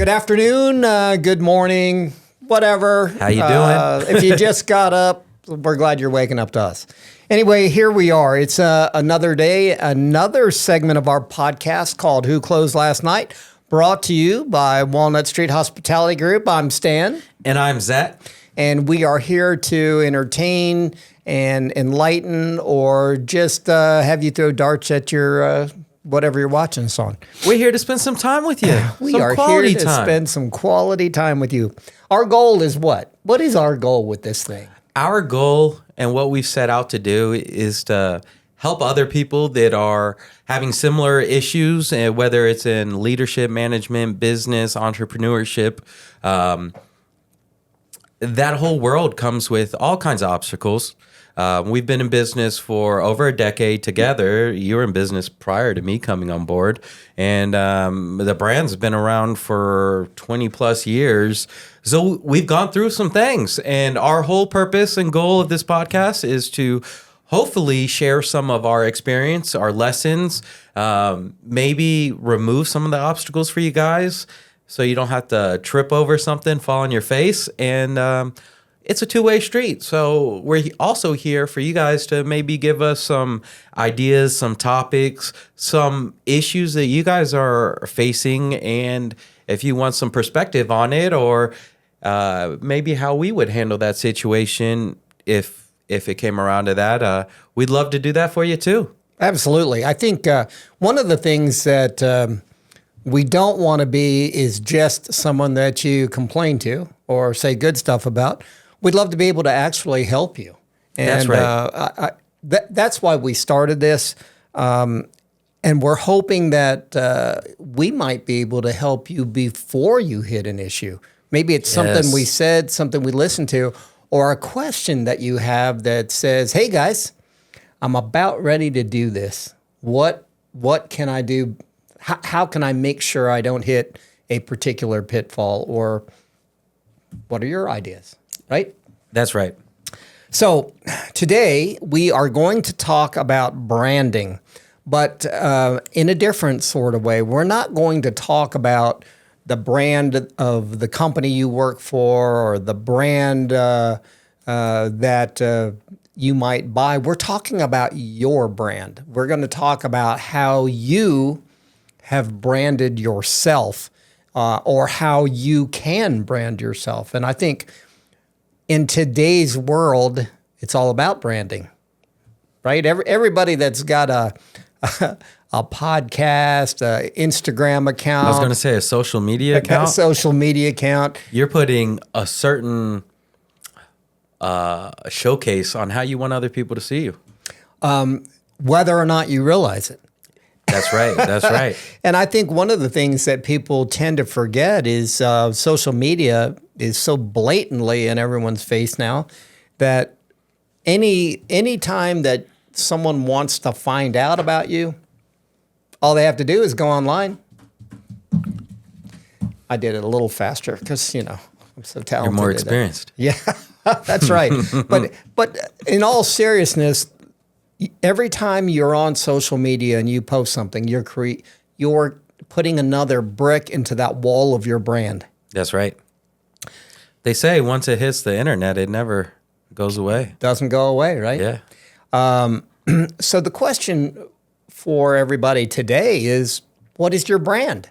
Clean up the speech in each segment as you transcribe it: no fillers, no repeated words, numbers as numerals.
Good afternoon, good morning, whatever. How you doing? If you just got up, we're glad you're waking up to us. Anyway, here we are. It's another day, another segment of our podcast called Who Closed Last Night, brought to you by Walnut Street Hospitality Group. I'm Stan. And I'm Zach. And we are here to entertain and enlighten or just have you throw darts at your whatever you're watching us on. We're here to spend some time with you. We are here to spend some quality time with you. Our goal is what? What is our goal with this thing? Our goal and what we've set out to do is to help other people that are having similar issues, whether it's in leadership, management, business, entrepreneurship. That whole world comes with all kinds of obstacles. We've been in business for over a decade together. You were in business prior to me coming on board. And the brand's been around for 20 plus years. So we've gone through some things. And our whole purpose and goal of this podcast is to hopefully share some of our experience, our lessons, maybe remove some of the obstacles for you guys so you don't have to trip over something, fall on your face. And it's a two-way street. So we're also here for you guys to maybe give us some ideas, some topics, some issues that you guys are facing. And if you want some perspective on it, or maybe how we would handle that situation if it came around to that, we'd love to do that for you too. Absolutely. I think one of the things that we don't want to be is just someone that you complain to or say good stuff about. We'd love to be able to actually help you. And that's right. That's why we started this. And we're hoping that we might be able to help you before you hit an issue. Maybe it's something we said, something we listened to, or a question that you have that says, hey guys, I'm about ready to do this. What can I do? How can I make sure I don't hit a particular pitfall? Or what are your ideas? Right? That's right. So today we are going to talk about branding, but in a different sort of way. We're not going to talk about the brand of the company you work for or the brand that you might buy. We're talking about your brand. We're going to talk about how you have branded yourself or how you can brand yourself. And I think in today's world, it's all about branding, right? Everybody that's got a podcast, an Instagram account. I was going to say a social media account. A social media account. You're putting a certain showcase on how you want other people to see you. Whether or not you realize it. That's right. That's right. And I think one of the things that people tend to forget is social media is so blatantly in everyone's face now that any time that someone wants to find out about you, all they have to do is go online. I did it a little faster because, I'm so talented. You're more experienced. Yeah, that's right. But in all seriousness, every time you're on social media and you post something, you're putting another brick into that wall of your brand. That's right. They say once it hits the internet, it never goes away. Doesn't go away, right? Yeah. So the question for everybody today is, what is your brand,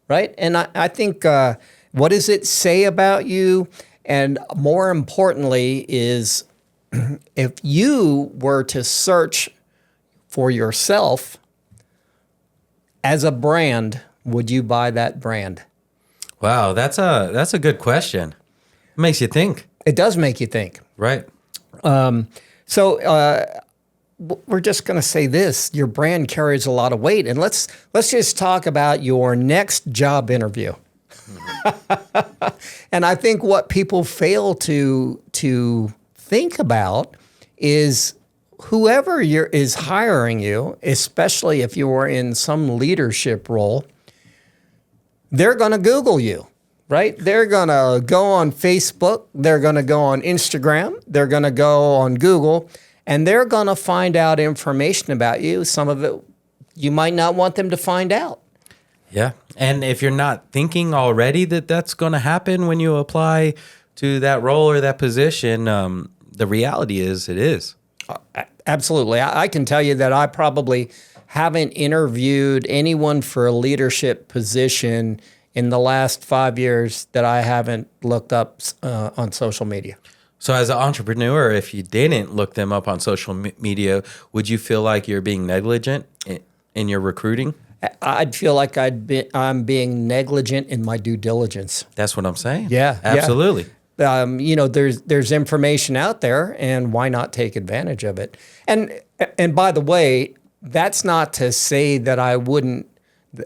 right? And I think what does it say about you? And more importantly is, if you were to search for yourself as a brand, would you buy that brand? Wow, that's a good question. It makes you think. It does make you think. Right. So we're just going to say this. Your brand carries a lot of weight. And let's just talk about your next job interview. And I think what people fail to think about is whoever is hiring you, especially if you are in some leadership role, they're going to Google you, right? They're going to go on Facebook. They're going to go on Instagram. They're going to go on Google, and they're going to find out information about you. Some of it you might not want them to find out. Yeah. And if you're not thinking already that that's going to happen when you apply to that role or that position, the reality is it is. Absolutely. I can tell you that I probably haven't interviewed anyone for a leadership position in the last 5 years that I haven't looked up on social media. So as an entrepreneur, if you didn't look them up on social media, would you feel like you're being negligent in your recruiting? I'd feel like I'm being negligent in my due diligence. That's what I'm saying. Yeah, Absolutely. There's information out there, and why not take advantage of it? And by the way, that's not to say that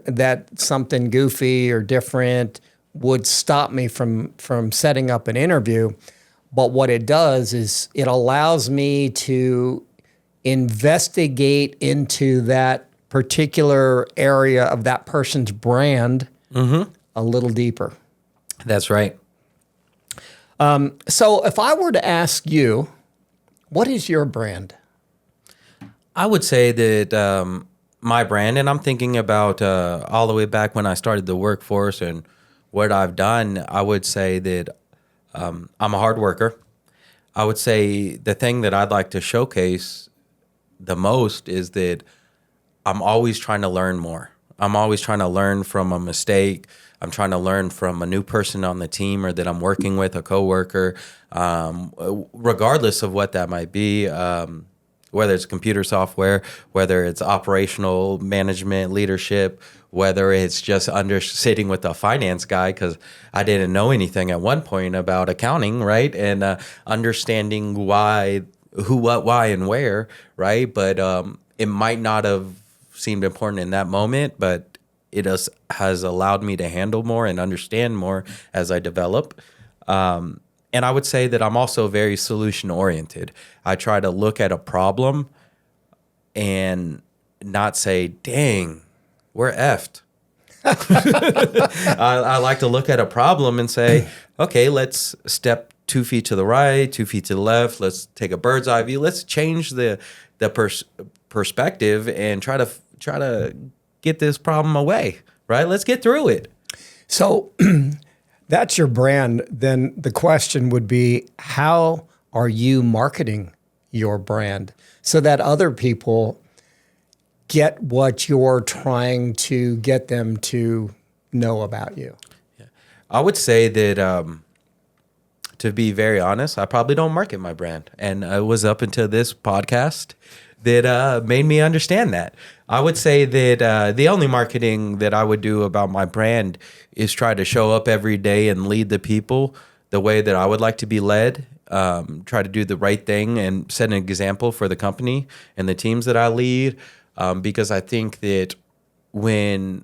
that something goofy or different would stop me from setting up an interview. But what it does is it allows me to investigate into that particular area of that person's brand a little deeper. That's right. So if I were to ask you, what is your brand? I would say that my brand, and I'm thinking about all the way back when I started the workforce and what I've done, I would say that I'm a hard worker. I would say the thing that I'd like to showcase the most is that I'm always trying to learn more. I'm always trying to learn from a mistake. I'm trying to learn from a new person on the team or that I'm working with, a coworker, regardless of what that might be, whether it's computer software, whether it's operational management, leadership, whether it's just sitting with a finance guy because I didn't know anything at one point about accounting, right? And understanding why, who, what, why, and where, right? But it might not have seemed important in that moment, but it has allowed me to handle more and understand more as I develop. And I would say that I'm also very solution oriented. I try to look at a problem and not say, dang, we're effed. I like to look at a problem and say, okay, let's step 2 feet to the right, 2 feet to the left. Let's take a bird's eye view. Let's change the perspective and try to get this problem away, right? Let's get through it. So that's your brand. Then the question would be, how are you marketing your brand so that other people get what you're trying to get them to know about you? Yeah. I would say that, to be very honest, I probably don't market my brand. And it was up until this podcast that made me understand that. I would say that the only marketing that I would do about my brand is try to show up every day and lead the people the way that I would like to be led, try to do the right thing and set an example for the company and the teams that I lead. Because I think that when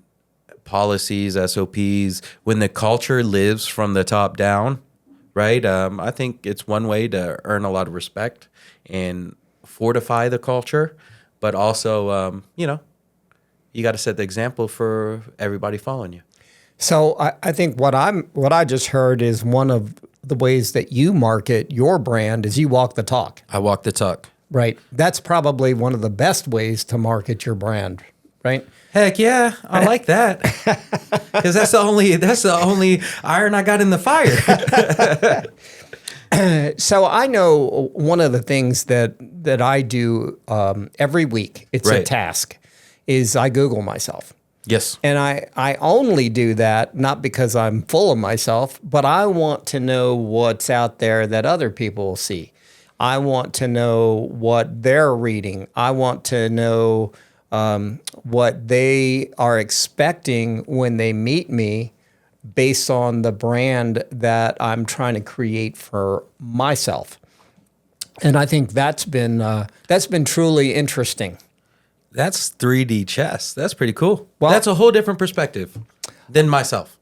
policies, SOPs, when the culture lives from the top down, right? I think it's one way to earn a lot of respect and fortify the culture, but also, you got to set the example for everybody following you. So I think what I just heard is one of the ways that you market your brand is you walk the talk. I walk the talk. Right. That's probably one of the best ways to market your brand, right? Heck yeah, I like that. Because that's the only iron I got in the fire. So I know one of the things that I do every week, it's a task, is I Google myself. Yes. And I only do that not because I'm full of myself, but I want to know what's out there that other people see. I want to know what they're reading. I want to know what they are expecting when they meet me based on the brand that I'm trying to create for myself. And I think that's been truly interesting. That's 3D chess. That's pretty cool. Well, that's a whole different perspective than myself.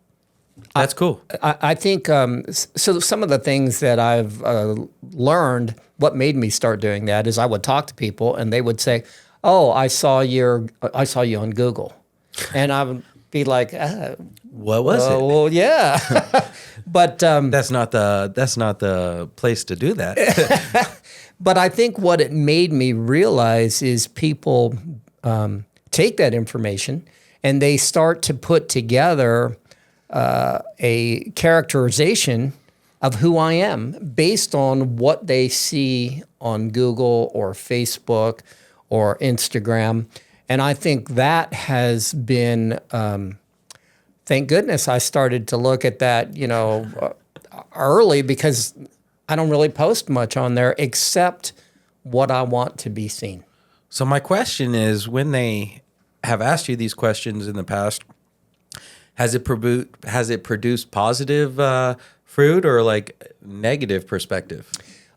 That's cool. I think so. Some of the things that I've learned, what made me start doing that is I would talk to people and they would say, "Oh, I saw you on Google," and I would be like, "What was it?" Well, yeah, but that's not the place to do that. But I think what it made me realize is people take that information and they start to put together a characterization of who I am based on what they see on Google or Facebook or Instagram. And I think that has been, thank goodness I started to look at that, early, because I don't really post much on there except what I want to be seen. So my question is, when they have asked you these questions in the past, has it produced positive fruit or like negative perspective?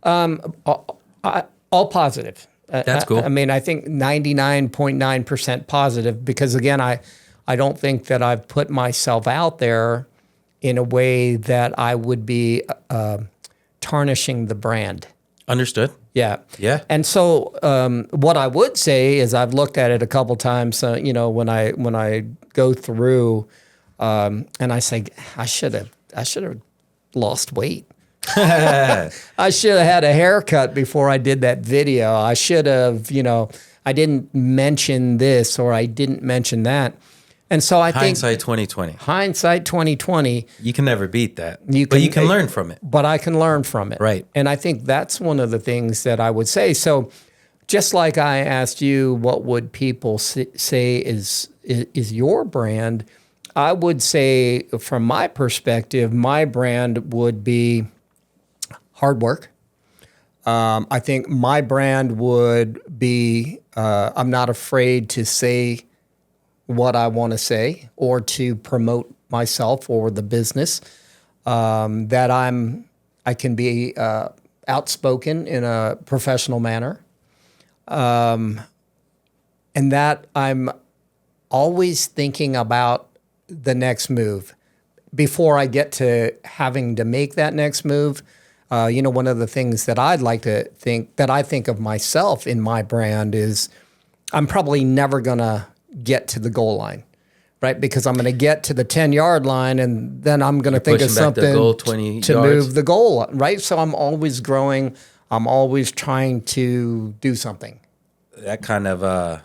All positive. That's cool. I mean, I think 99.9% positive, because again, I don't think that I've put myself out there in a way that I would be tarnishing the brand. Understood. Yeah. Yeah. And so what I would say is I've looked at it a couple times, when I go through and I say, I should have lost weight. I should have had a haircut before I did that video. I should have, I didn't mention this or I didn't mention that. And so I think Hindsight 2020. Hindsight 2020. You can never beat that. But you can learn from it. But I can learn from it. Right. And I think that's one of the things that I would say. So just like I asked you, what would people say is your brand? I would say, from my perspective, my brand would be hard work. I think my brand would be, I'm not afraid to say what I want to say or to promote myself or the business. That I can be outspoken in a professional manner. And that I'm always thinking about the next move before I get to having to make that next move. One of the things that I'd like to think, that I think of myself in my brand, is I'm probably never going to get to the goal line, right? Because I'm going to get to the 10-yard line and then I'm going to think of something to move the goal, right? So I'm always growing. I'm always trying to do something. That kind of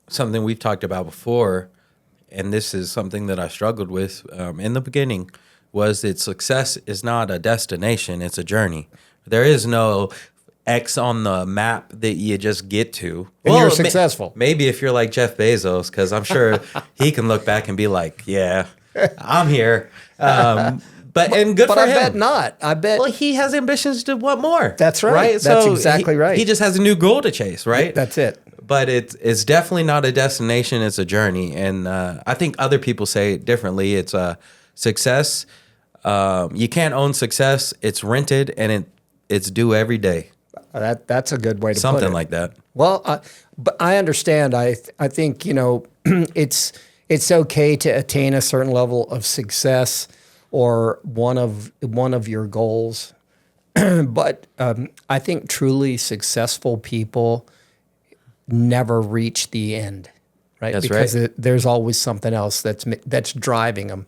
something we've talked about before, and this is something that I struggled with in the beginning, was that success is not a destination, it's a journey. There is no X on the map that you just get to. And you're successful. Maybe if you're like Jeff Bezos, because I'm sure he can look back and be like, yeah, I'm here. But good for him. But I bet not. I bet. Well, he has ambitions to want more. That's right. That's exactly right. He just has a new goal to chase, right? That's it. But it's definitely not a destination. It's a journey. And I think other people say it differently. It's a success. You can't own success. It's rented and it's due every day. That's a good way to put it. Something like that. Well, but I understand. I think, it's okay to attain a certain level of success or one of your goals. But I think truly successful people never reach the end, right? That's because right. There's always something else that's driving them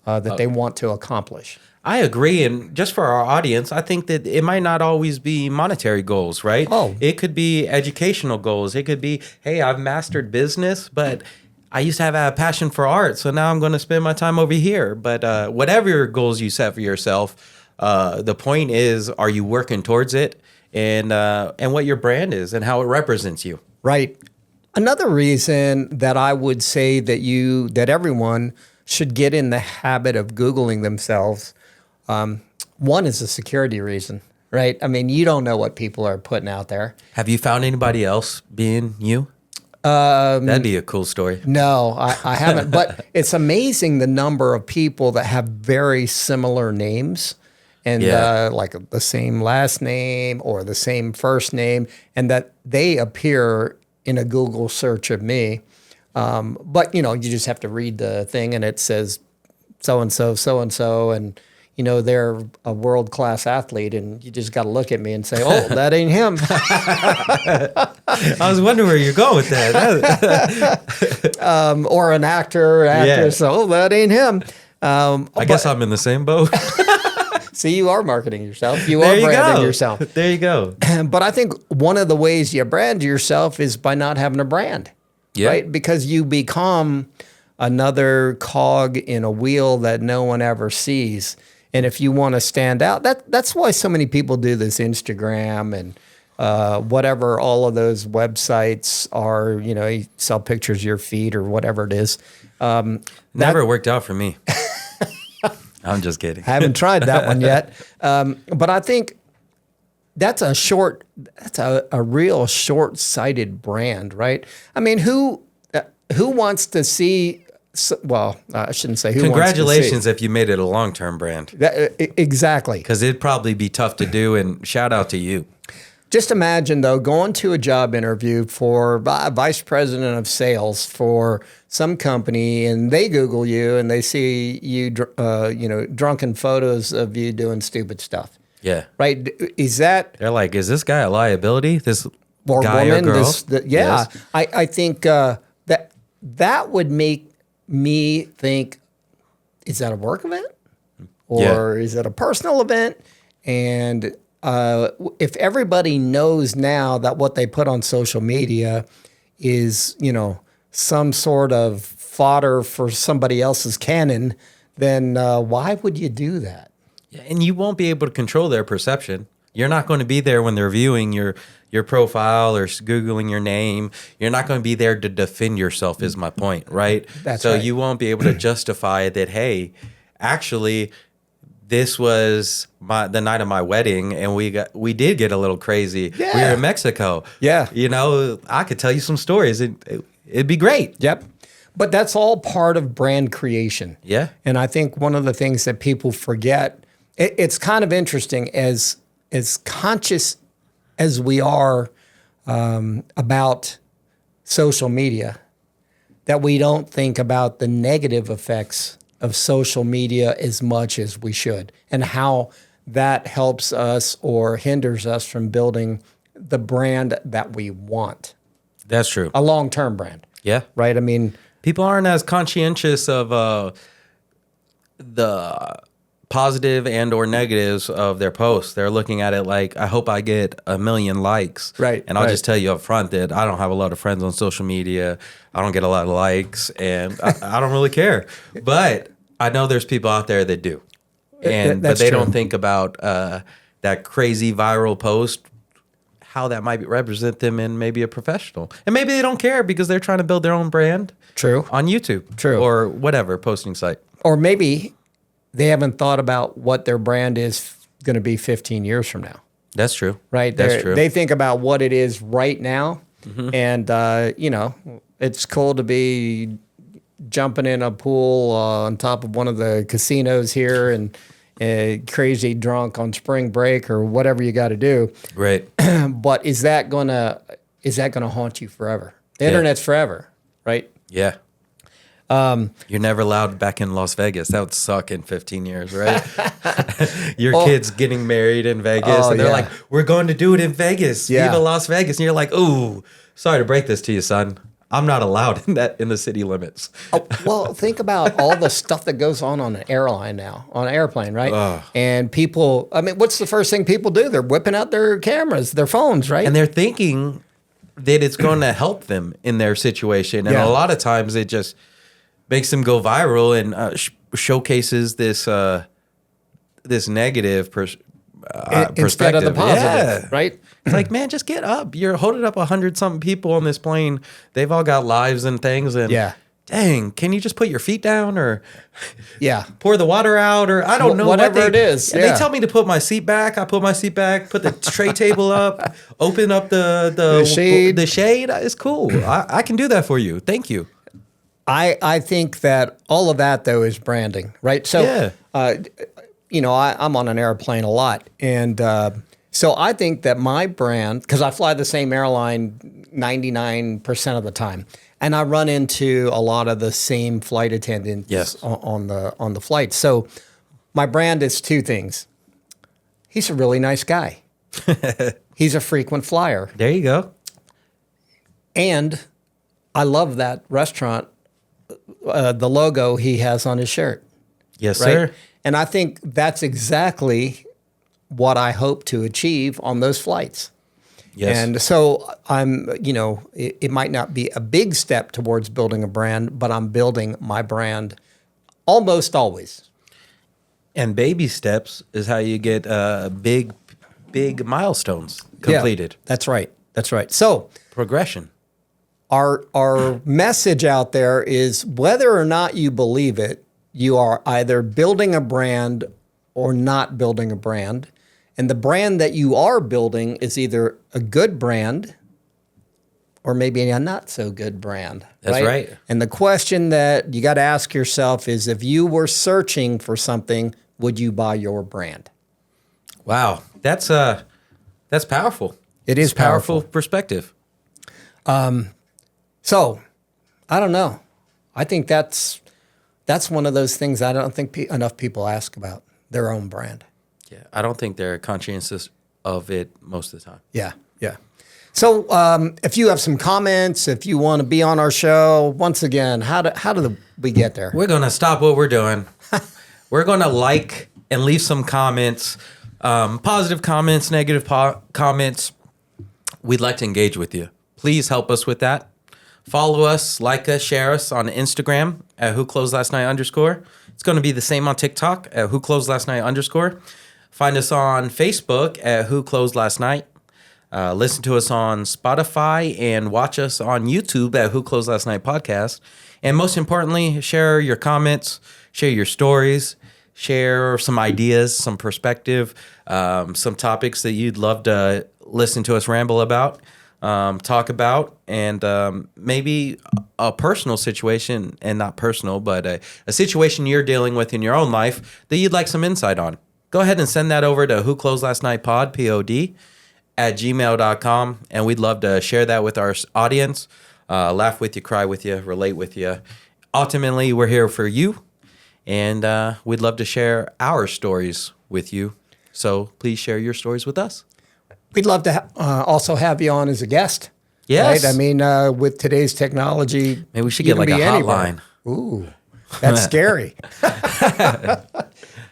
that they want to accomplish. I agree. And just for our audience, I think that it might not always be monetary goals, right? Oh. It could be educational goals. It could be, hey, I've mastered business, but I used to have a passion for art, so now I'm going to spend my time over here. But whatever goals you set for yourself, the point is, are you working towards it, and what your brand is and how it represents you? Right. Another reason that I would say that everyone should get in the habit of Googling themselves, one is a security reason, right? I mean, you don't know what people are putting out there. Have you found anybody else being you? That'd be a cool story. No, I haven't. But it's amazing the number of people that have very similar names and like the same last name or the same first name, and that they appear in a Google search of me. But, you just have to read the thing and it says so-and-so, so-and-so, and they're a world-class athlete, and you just got to look at me and say, oh, that ain't him. I was wondering where you're going with that. Or an actress, oh, that ain't him. I guess I'm in the same boat. See, you are marketing yourself. You are branding yourself. There you go. But I think one of the ways you brand yourself is by not having a brand, Yeah. right? Because you become another cog in a wheel that no one ever sees. And if you want to stand out, that's why so many people do this Instagram and whatever all of those websites are, you know, you sell pictures of your feet or whatever it is. Never worked out for me. I'm just kidding. I haven't tried that one yet. But I think that's a real short-sighted brand, right? I mean, who wants to see, well, I shouldn't say who Congratulations wants to see. if you made it a long-term brand. Exactly. Because it'd probably be tough to do, and shout out to you. Just imagine, though, going to a job interview for vice president of sales for some company, and they Google you and they see you, drunken photos of you doing stupid stuff. Yeah. Right? Is that They're like, is this guy a liability? This or guy woman? or girl? Yeah. Yes. I think that would make me think, is that a work event or is it a personal event? And if everybody knows now that what they put on social media is, you know, some sort of fodder for somebody else's cannon, then why would you do that? Yeah, and you won't be able to control their perception. You're not going to be there when they're viewing your profile or Googling your name. You're not going to be there to defend yourself is my point, right? That's so right. you won't be able to justify that, hey, actually, this was the night of my wedding, and we did get a little crazy. Yeah. We were in Mexico. Yeah. You know, I could tell you some stories. It'd be great. Yep. But that's all part of brand creation. Yeah. And I think one of the things that people forget, it's kind of interesting as conscious as we are about social media, that we don't think about the negative effects of social media as much as we should, and how that helps us or hinders us from building the brand that we want, That's true. a long-term brand, Yeah. right? I mean, People aren't as conscientious of the positive and or negatives of their posts. They're looking at it like, I hope I get 1 million likes. Right, And I'll right. just tell you up front that I don't have a lot of friends on social media. I don't get a lot of likes, and I don't really care. But I know there's people out there that do. But That's they true. don't think about that crazy viral post, how that might represent them in maybe a professional. And maybe they don't care because they're trying to build their own brand. True. On YouTube. True. Or whatever posting site. Or maybe they haven't thought about what their brand is going to be 15 years from now, That's true. right? That's true. They think about what it is right now. And, it's cool to be jumping in a pool on top of one of the casinos here and crazy drunk on spring break or whatever you got to do. Right. But is that going to haunt you forever? The internet's forever, right? Yeah. You're never allowed back in Las Vegas. That would suck in 15 years, right? Your kid's getting married in Vegas, and they're like, we're going to do it in Vegas. Yeah. Viva Las Vegas. And you're like, ooh, sorry to break this to you, son. I'm not allowed in the city limits. Well, think about all the stuff that goes on an airline now, on an airplane, right? Ugh. And people, I mean, what's the first thing people do? They're whipping out their cameras, their phones, right? And they're thinking that it's going to help them in their situation. And Yeah. a lot of times it just makes them go viral and showcases this negative perspective. Instead of the positive, Yeah. right? It's like, man, just get up. You're holding up 100-something people on this plane. They've all got lives and things. And Yeah. dang, can you just put your feet down or Yeah. pour the water out? Or I don't know. Whatever what it is, They yeah. tell me to put my seat back. I put my seat back, put the tray table up, open up the shade. The shade. It's cool. I can do that for you. Thank you. I think that all of that, though, is branding, right? So, Yeah. I'm on an airplane a lot. And so I think that my brand, because I fly the same airline 99% of the time, and I run into a lot of the same flight attendants Yes. on the flight. So my brand is two things. He's a really nice guy. He's a frequent flyer. There you go. And I love that restaurant, the logo he has on his shirt. Yes, Right. sir. And I think that's exactly what I hope to achieve on those flights. Yes. And so it might not be a big step towards building a brand, but I'm building my brand almost always. And baby steps is how you get big milestones completed. Yeah, that's right. That's right. So Progression. our message out there is whether or not you believe it, you are either building a brand or not building a brand. And the brand that you are building is either a good brand or maybe a not so good brand. That's right. And the question that you got to ask yourself is, if you were searching for something, would you buy your brand? Wow. That's powerful. It is It's powerful perspective. So, I don't know. I think that's one of those things I don't think enough people ask about, their own brand. Yeah. I don't think they're conscientious of it most of the time. Yeah, yeah. So, if you have some comments, if you want to be on our show, once again, how do we get there? We're going to stop what we're doing. We're going to like and leave some comments, positive comments, negative comments. We'd like to engage with you. Please help us with that. Follow us, like us, share us on Instagram at whoclosedlastnight_. It's going to be the same on TikTok at whoclosedlastnight_. Find us on Facebook at whoclosedlastnight. Listen to us on Spotify and watch us on YouTube at Who Closed Last Night Podcast. And most importantly, share your comments, share your stories, share some ideas, some perspective, some topics that you'd love to listen to us ramble about, talk about, and maybe a personal situation, and not personal, but a situation you're dealing with in your own life that you'd like some insight on. Go ahead and send that over to whoclosedlastnightpod, P-O-D, at gmail.com, and we'd love to share that with our audience, laugh with you, cry with you, relate with you. Ultimately, we're here for you, and we'd love to share our stories with you. So please share your stories with us. We'd love to also have you on as a guest. Yes. Right? I mean, with today's technology, Maybe we should you get like can a be anywhere. hotline. Ooh, that's scary.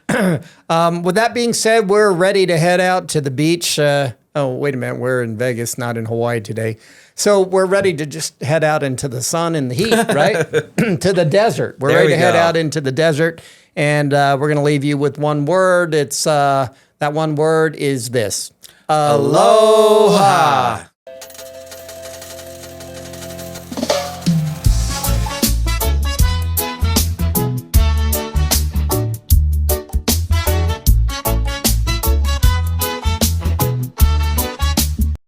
With that being said, we're ready to head out to the beach. Oh, wait a minute. We're in Vegas, not in Hawaii today. So we're ready to just head out into the sun and the heat, right? To the desert. We're ready to head out into the desert. And we're going to leave you with one word. It's that one word is this. Aloha.